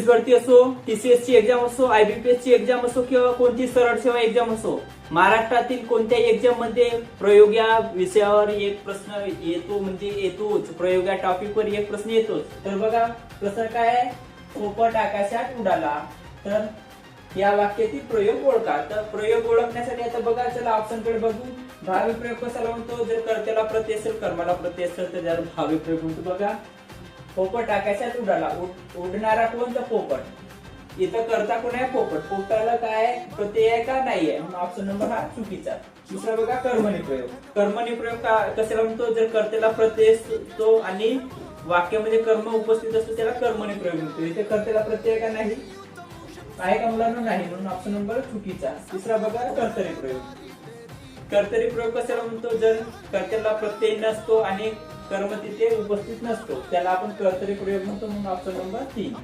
भरती असो, TCS ची एक्झाम असो, IBPS ची एक्झाम असो किंवा कोणती सरळ सेवा एक्झाम असो, महाराष्ट्रातील कोणत्याही एक्झाम मध्ये प्रयोग या विषयावर एक प्रश्न येतो, म्हणजे येतोच. प्रयोग या टॉपिक वर एक प्रश्न येतोच. तर बघा प्रश्न काय आहे, पोपट आकाशात उडाला. तर या वाक्यातील प्रयोग ओळखा. तर प्रयोग ओळखण्यासाठी आता बघा, चला ऑप्शन कडे बघू. भावी प्रयोग कशाला म्हणतो, जर कर्त्याला प्रत्यय असेल, कर्माला प्रत्यय असेल तर त्याला भावी प्रयोग म्हणतो. बघा, पोपट आकाशात उडाला. उडणारा कोणता? पोपट. इथं करता कोण आहे? पोपट. पोपटाला काय प्रत्यय आहे का? नाही आहे, म्हणून ऑप्शन नंबर हा चुकीचा. दुसरा बघा, कर्मणी प्रयोग. कर्मणी प्रयोग कशाला म्हणतो, जर कर्त्याला प्रत्यय असतो आणि वाक्यामध्ये कर्म उपस्थित असतो त्याला कर्मणी प्रयोग म्हणतो. इथे कर्त्याला प्रत्यय का? नाही आहे का मुलांना? नाही, म्हणून ऑप्शन नंबर चुकीचा. तिसरा बघा, कर्तरी प्रयोग. कर्तरी प्रयोग कशाला म्हणतो, जर कर्त्याला प्रत्यय नसतो आणि कर्म तिथे उपस्थित नसतो त्याला आपण कर्तरी प्रयोग म्हणतो, म्हणून ऑप्शन नंबर 3.